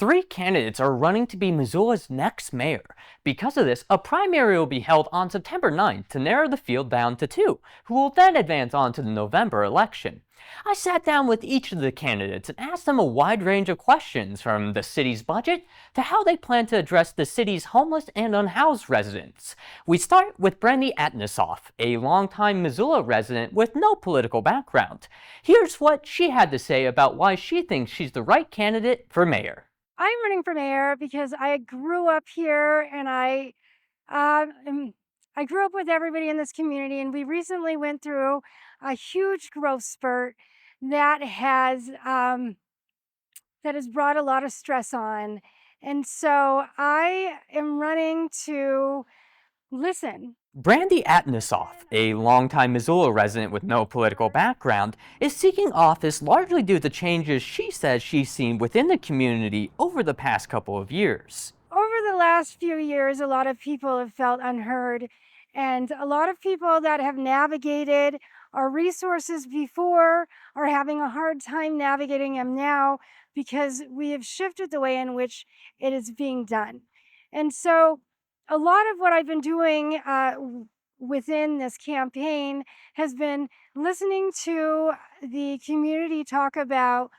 Three candidates are running to be Missoula's next mayor. Because of this, a primary will be held on September 9th to narrow the field down to two, who will then advance on to the November election. I sat down with each of the candidates and asked them a wide range of questions, from the city's budget to how they plan to address the city's homeless and unhoused residents. We start with Brandi Atanasoff, a longtime Missoula resident with no political background. Here's what she had to say about why she thinks she's the right candidate for mayor. I'm running for mayor because I grew up here and I grew up with everybody in this community, and we recently went through a huge growth spurt that has brought a lot of stress on. And so I am running to listen. Brandi Atanasoff, a longtime Missoula resident with no political background, is seeking office largely due to changes she says she's seen within the community over the past couple of years. Over the last few years, a lot of people have felt unheard, and a lot of people that have navigated our resources before are having a hard time navigating them now because we have shifted the way in which it is being done. And so a lot of what I've been doing within this campaign has been listening to the community talk about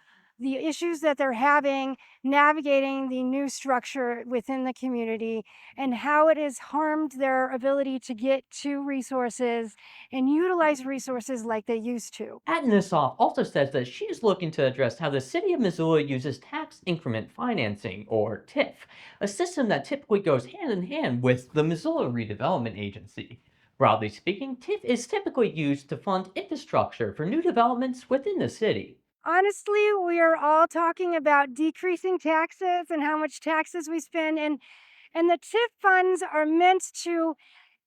the issues that they're having navigating the new structure within the community and how it has harmed their ability to get to resources and utilize resources like they used to. Atanasoff also says that she is looking to address how the city of Missoula uses tax increment financing, or TIF, a system that typically goes hand in hand with the Missoula Redevelopment Agency. Broadly speaking, TIF is typically used to fund infrastructure for new developments within the city. Honestly, we are all talking about decreasing taxes and how much taxes we spend, and the TIF funds are meant to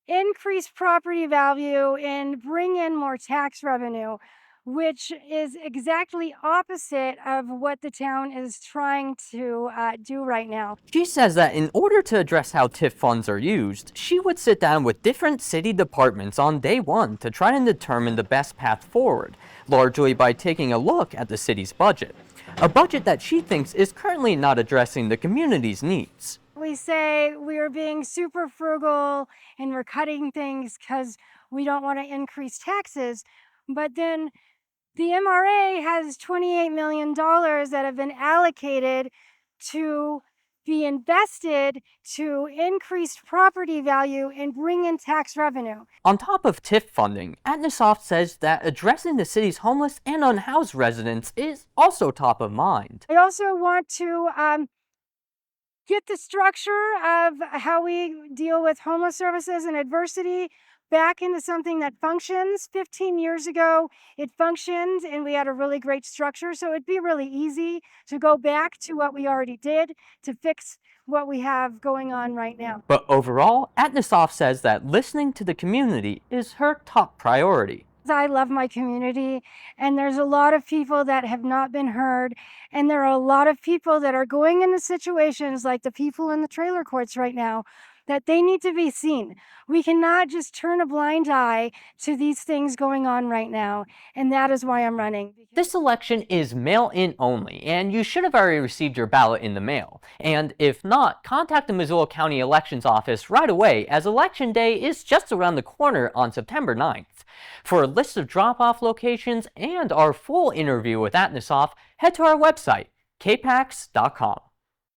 increase property value and bring in more tax revenue, which is exactly opposite of what the town is trying to do right now. She says that in order to address how TIF funds are used, she would sit down with different city departments on day one to try and determine the best path forward, largely by taking a look at the city's budget. A budget that she thinks is currently not addressing the community's needs. We say we are being super frugal and we're cutting things because we don't want to increase taxes, but then the MRA has $28 million that have been allocated to be invested to increase property value and bring in tax revenue. On top of TIF funding, Atanasoff says that addressing the city's homeless and unhoused residents is also top of mind. I also want to get the structure of how we deal with homeless services and adversity back into something that functions. 15 years ago, it functioned and we had a really great structure. So it'd be really easy to go back to what we already did to fix what we have going on right now. But overall, Atanasoff says that listening to the community is her top priority. I love my community, and there's a lot of people that have not been heard, and there are a lot of people that are going into situations like the people in the trailer courts right now that they need to be seen. We cannot just turn a blind eye to these things going on right now, and that is why I'm running. This election is mail-in only, and you should have already received your ballot in the mail. And if not, contact the Missoula County Elections Office right away, as Election Day is just around the corner on September 9th. For a list of drop-off locations and our full interview with Atanasoff, head to our website, KPAX.com.